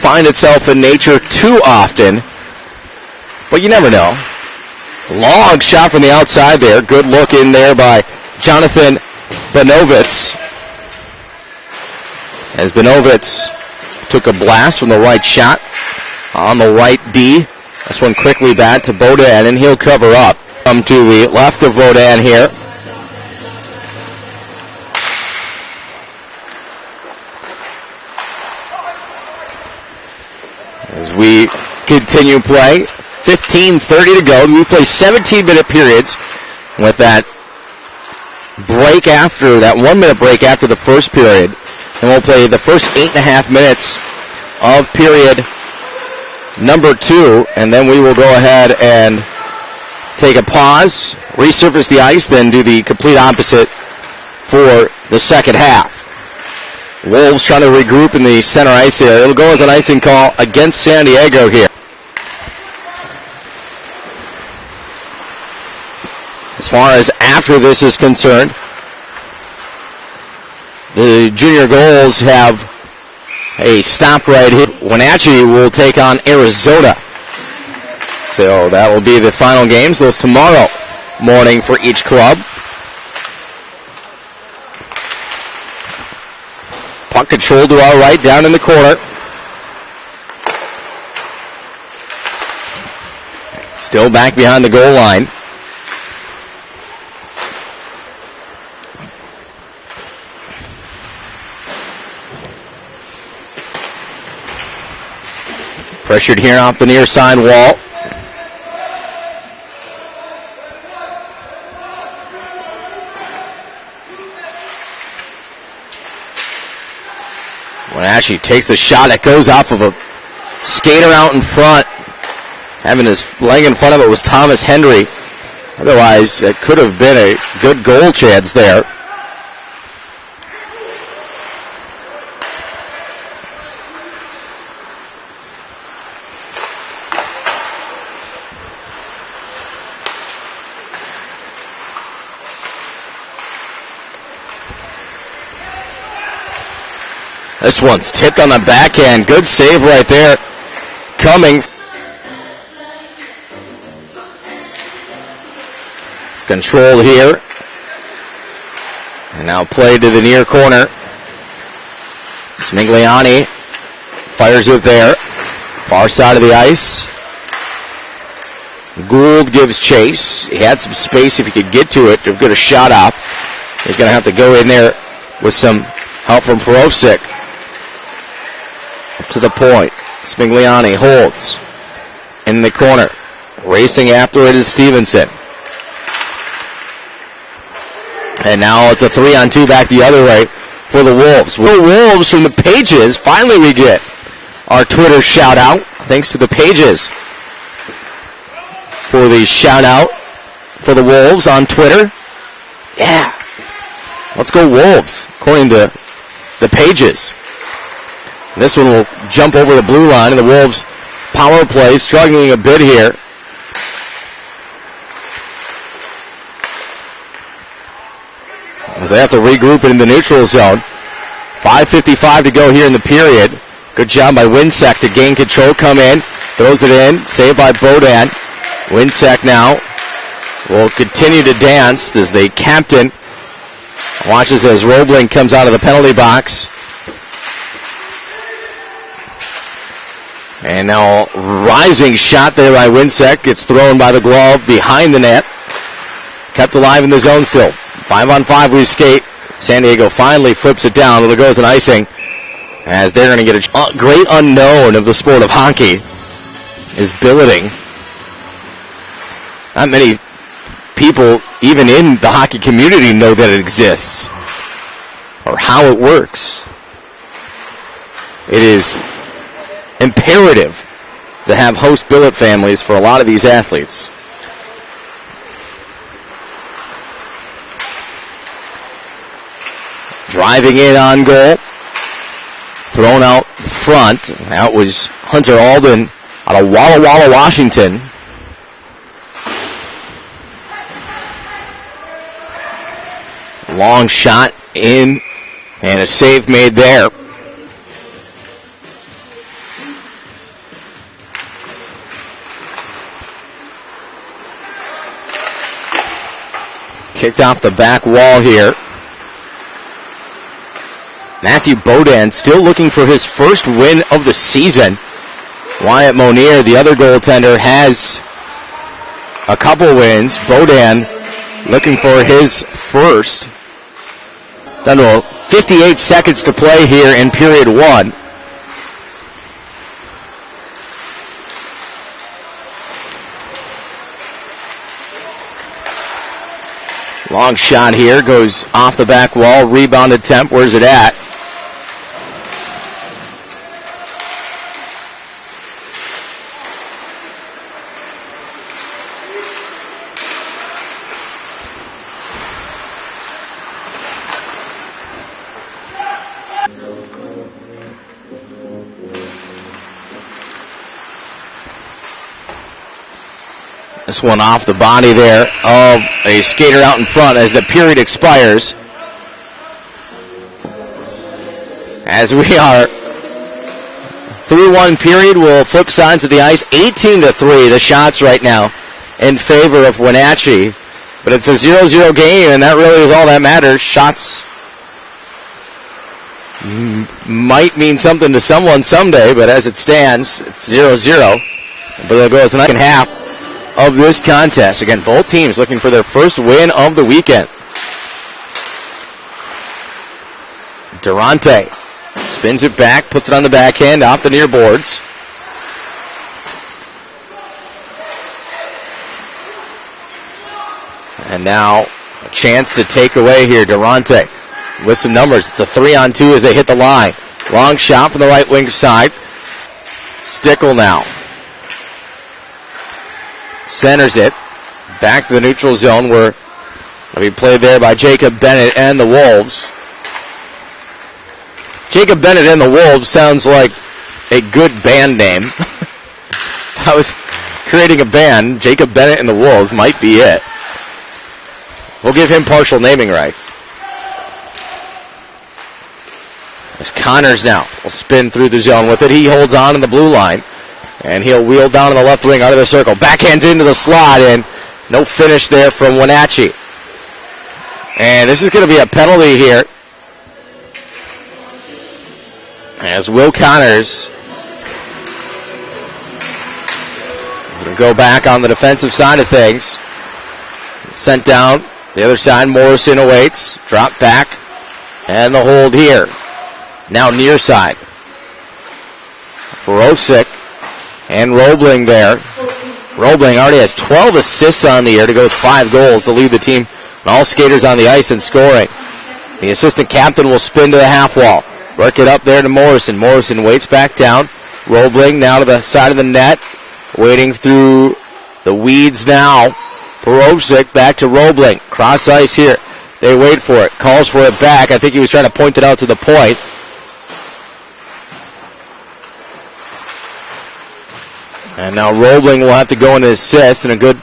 find itself in nature too often, but you never know. Long shot from the outside there. Good look in there by Jonathan Banovetz. As Banovetz took a blast from the right shot on the right D. This one quickly back to Bodan, and he'll cover up. Come to the left of Bodan here. As we continue play, 15:30 to go. We play 17-minute periods with that break after, that 1-minute break after the first period. And we'll play the first 8.5 minutes of period number 2, and then we will go ahead and take a pause, resurface the ice, then do the complete opposite for the second half. Wolves trying to regroup in the center ice area. It'll go as an icing call against San Diego here. As far as after this is concerned, the junior Gulls have a stop right here. Wenatchee will take on Arizona. So that will be the final games. Those tomorrow morning for each club. Puck control to our right, down in the corner. Still back behind the goal line. Pressured here off the near side wall. Wenatchee takes the shot. It goes off of a skater out in front. Having his leg in front of it was Thomas Hendry. Otherwise, it could have been a good goal chance there. This one's tipped on the backhand. Good save right there. Coming. Control here. And now play to the near corner. Smigliani fires it there. Far side of the ice. Gould gives chase. He had some space if he could get to it. To get a shot off. He's going to have to go in there with some help from Perosic. To the point. Smigliani holds in the corner. Racing after it is Stevenson. And now it's a 3-on-2 back the other way for the Wolves. The Wolves from the Pages. Finally we get our Twitter shout out. Thanks to the Pages for the shout out for the Wolves on Twitter. Yeah. Let's go Wolves, according to the Pages. This one will jump over the blue line, and the Wolves power play, struggling a bit here. As they have to regroup it in the neutral zone. 5:55 to go here in the period. Good job by Winsek to gain control, come in, throws it in, saved by Bodan. Winsek now will continue to dance as the captain watches as Roebling comes out of the penalty box. And now rising shot there by Winsek. Gets thrown by the glove behind the net. Kept alive in the zone still. 5-on-5 we skate. San Diego finally flips it down. It'll go as an icing. As they're going to get a great unknown of the sport of hockey is billeting. Not many people, even in the hockey community, know that it exists or how it works. It is imperative to have host billet families for a lot of these athletes. Driving in on goal. Thrown out front. That was Hunter Alden out of Walla Walla, Washington. Long shot in and a save made there. Kicked off the back wall here. Matthew Bodan still looking for his first win of the season. Wyatt Monier, the other goaltender, has a couple wins. Bodan looking for his first. Down to 58 seconds to play here in period one. Long shot here, goes off the back wall, rebound attempt. Where's it at? This one off the body there of a skater out in front as the period expires. As we are through one period, we'll flip sides of the ice. 18-3, the shots right now in favor of Wenatchee. But it's a 0-0 game, and that really is all that matters. Shots might mean something to someone someday, but as it stands, it's 0-0. But it'll go as the second half of this contest. Again, both teams looking for their first win of the weekend. Durante spins it back, puts it on the backhand, off the near boards. And now a chance to take away here. Durante with some numbers. It's a 3-on-2 as they hit the line. Long shot from the right wing side. Stickle now centers it back to the neutral zone where it'll be played there by Jacob Bennett and the Wolves. Jacob Bennett and the Wolves sounds like a good band name. If I was creating a band, Jacob Bennett and the Wolves might be it. We'll give him partial naming rights. As Connors now will spin through the zone with it. He holds on in the blue line. And he'll wheel down in the left wing out of the circle. Backhands into the slot, and no finish there from Wenatchee. And this is going to be a penalty here, as Will Connors is going to go back on the defensive side of things. Sent down. The other side, Morrison awaits. Drop back. And the hold here. Now near side. Borosic. And Roebling there. Roebling already has 12 assists on the year to go with 5 goals to lead the team. And all skaters on the ice and scoring. The assistant captain will spin to the half wall. Work it up there to Morrison. Morrison waits back down. Roebling now to the side of the net. Waiting through the weeds now. Borosic back to Roebling. Cross ice here. They wait for it. Calls for it back. I think he was trying to point it out to the point. And now Roebling will have to go and assist, and a good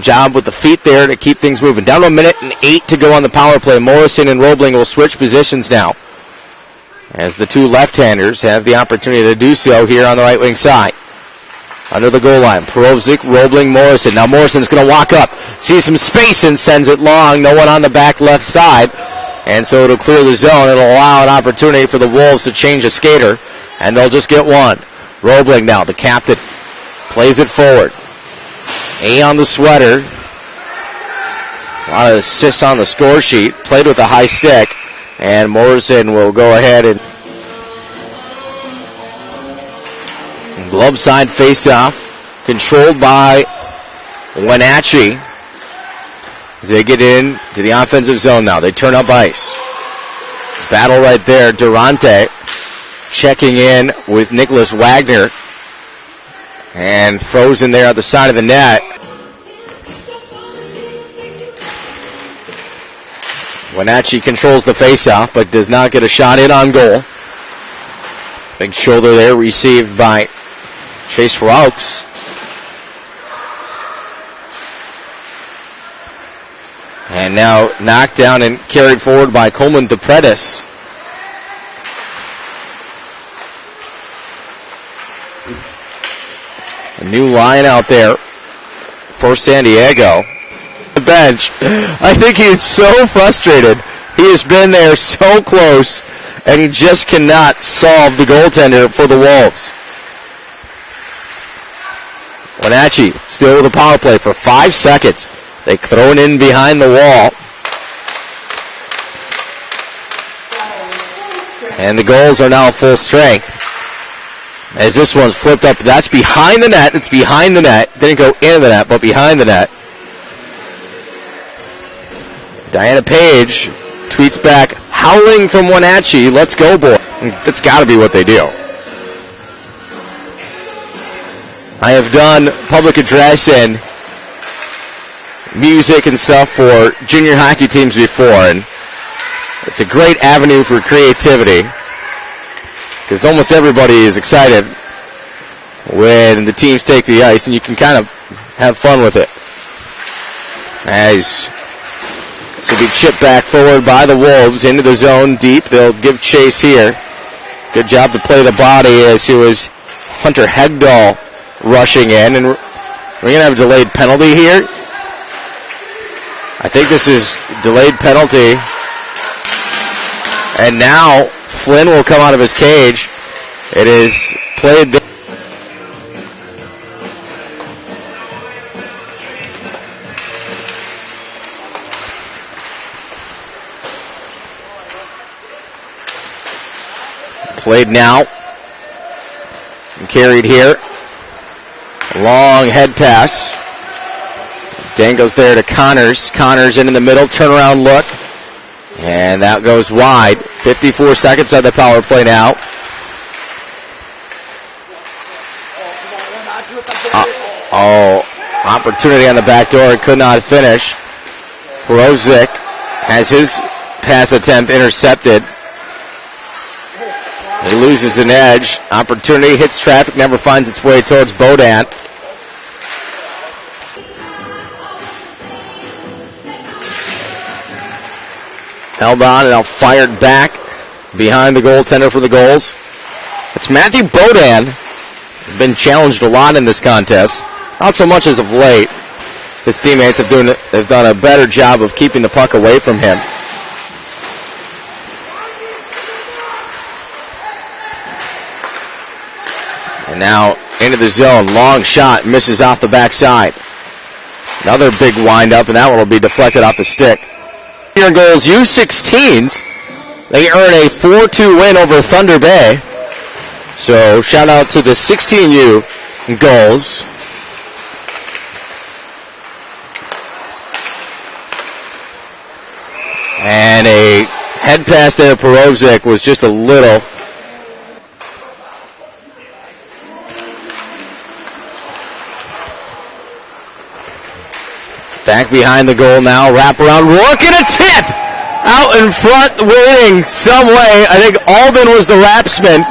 job with the feet there to keep things moving. Down to 1:08 to go on the power play. Morrison and Roebling will switch positions now, as the two left-handers have the opportunity to do so here on the right wing side. Under the goal line, Perovic, Roebling, Morrison. Now Morrison's going to walk up, sees some space and sends it long. No one on the back left side, and so it'll clear the zone. It'll allow an opportunity for the Wolves to change a skater, and they'll just get one. Roebling now, the captain. Plays it forward. A on the sweater. A lot of assists on the score sheet. Played with a high stick. And Morrison will go ahead and glove side face-off. Controlled by Wenatchee. As they get in to the offensive zone now. They turn up ice. Battle right there. Durante checking in with Nicholas Wagner. And frozen there at the side of the net. Wenatchee controls the faceoff, but does not get a shot in on goal. Big shoulder there received by Chase Raux. And now knocked down and carried forward by Coleman DePredis. A new line out there for San Diego. bench. I think he is so frustrated. He has been there so close, and he just cannot solve the goaltender for the Wolves. Wenatchee still with a power play for 5 seconds. They throw it in behind the wall. And the Gulls are now full strength. As this one's flipped up, that's behind the net. It's behind the net. Didn't go into the net, but behind the net. Diana Page tweets back, howling from Wenatchee, let's go, boy. That's got to be what they do. I have done public address and music and stuff for junior hockey teams before, and it's a great avenue for creativity because almost everybody is excited when the teams take the ice, and you can kind of have fun with it. As this will be chipped back forward by the Wolves into the zone deep. They'll give chase here. Good job to play the body as he was Hunter Hegdahl rushing in, and we're going to have a delayed penalty here. I think this is delayed penalty. And now Flynn will come out of his cage. It is played. Played now. And carried here. Long head pass. Dangles there to Connors. Connors in the middle. Turnaround look. And that goes wide. 54 seconds on the power play now. Opportunity on the back door. Could not finish. Brozic has his pass attempt intercepted. He loses an edge. Opportunity hits traffic, never finds its way towards Bodant. Held on and now fired back behind the goaltender for the Gulls. It's Matthew Bodant. Been challenged a lot in this contest. Not so much as of late. His teammates have done a better job of keeping the puck away from him. And now into the zone. Long shot. Misses off the backside. Another big windup, and that one will be deflected off the stick. Here Gulls U16s. They earn a 4-2 win over Thunder Bay. So shout out to the 16U Gulls. And a head pass there, Perozic was just a little. Back behind the goal now, wrap around, Rourke and a tip! Out in front, winning some way. I think Alden was the lapsman.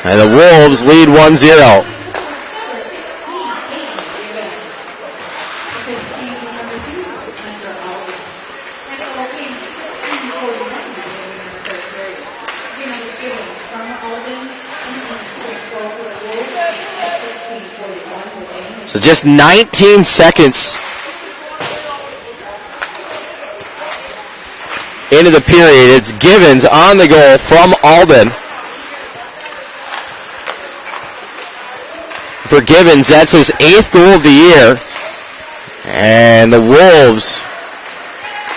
And the Wolves lead 1-0. So just 19 seconds into the period. It's Givens on the goal from Alden. For Givens, that's his 8th goal of the year. And the Wolves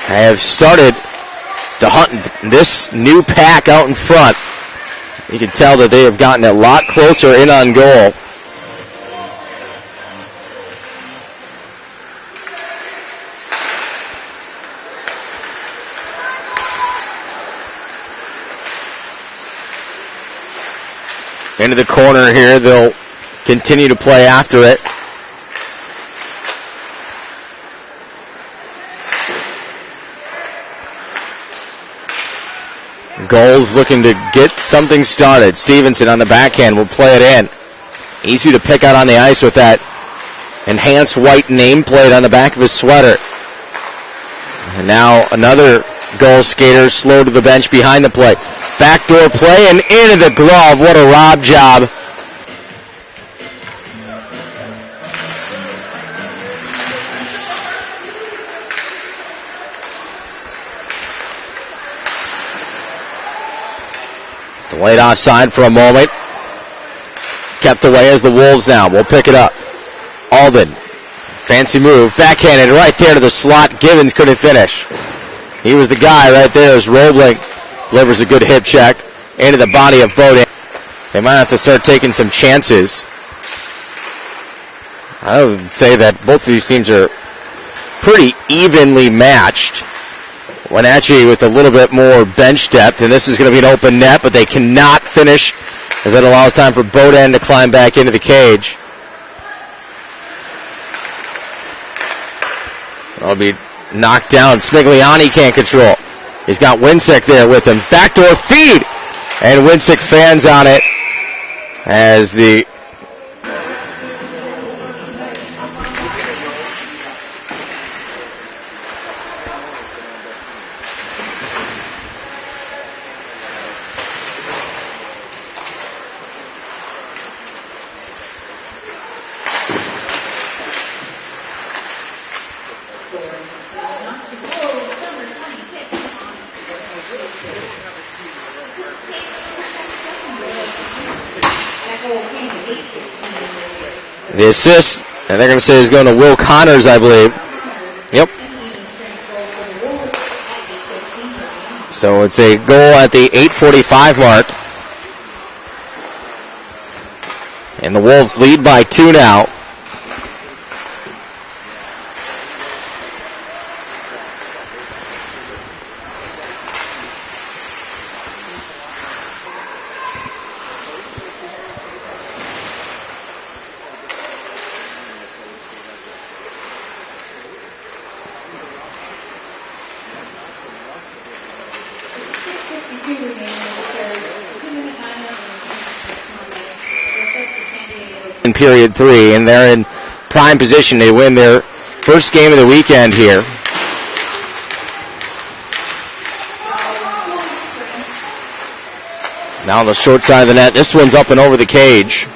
have started to hunt this new pack out in front. You can tell that they have gotten a lot closer in on goal. Into the corner here, they'll continue to play after it. Gulls looking to get something started. Stevenson on the backhand will play it in. Easy to pick out on the ice with that enhanced white nameplate on the back of his sweater. And now another goal skater slow to the bench behind the play. Backdoor play and into the glove. What a rob job Delayed offside for a moment. Kept away as the Wolves now. We'll pick it up. Alden. Fancy move. Backhanded right there to the slot. Givens couldn't finish. He was the guy right there as Roebling delivers a good hip check into the body of Bowden. They might have to start taking some chances. I would say that both of these teams are pretty evenly matched. Wenatchee with a little bit more bench depth, and this is going to be an open net, but they cannot finish as that allows time for Bowden to climb back into the cage. That'll be knocked down. Smigliani can't control. He's got Winsick there with him. Backdoor feed! And Winsick fans on it as the assist, and they're going to say is going to Will Connors, I believe. Yep. So it's a goal at the 8:45 mark. And the Wolves lead by 2 now. In period 3, and they're in prime position. They win their first game of the weekend here. Now on the short side of the net. This one's up and over the cage.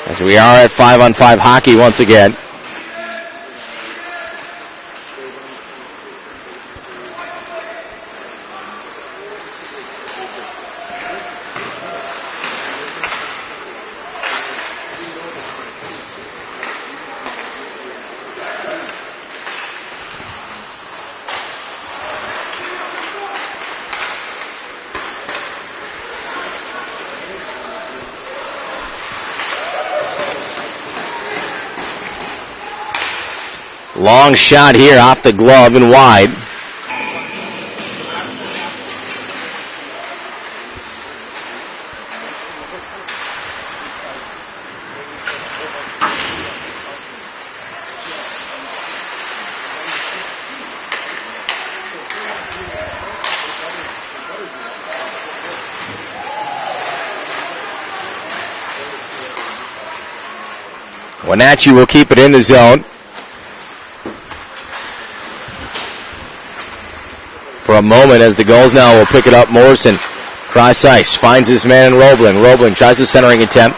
As we are at 5-on-5 hockey once again. Long shot here off the glove and wide. Wenatchee will keep it in the zone. For a moment as the Gulls now will pick it up. Morrison, cross ice, finds his man in Roebling. Roebling tries the centering attempt.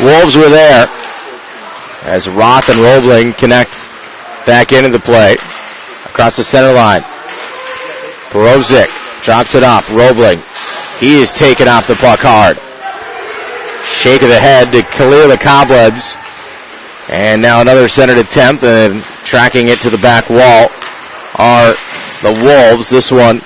Wolves were there as Roth and Roebling connect back into the play. Across the center line. Borozic drops it off. Roebling, he is taken off the puck hard. Shake of the head to clear the cobwebs. And now another centered attempt, and tracking it to the back wall are the Wolves. This one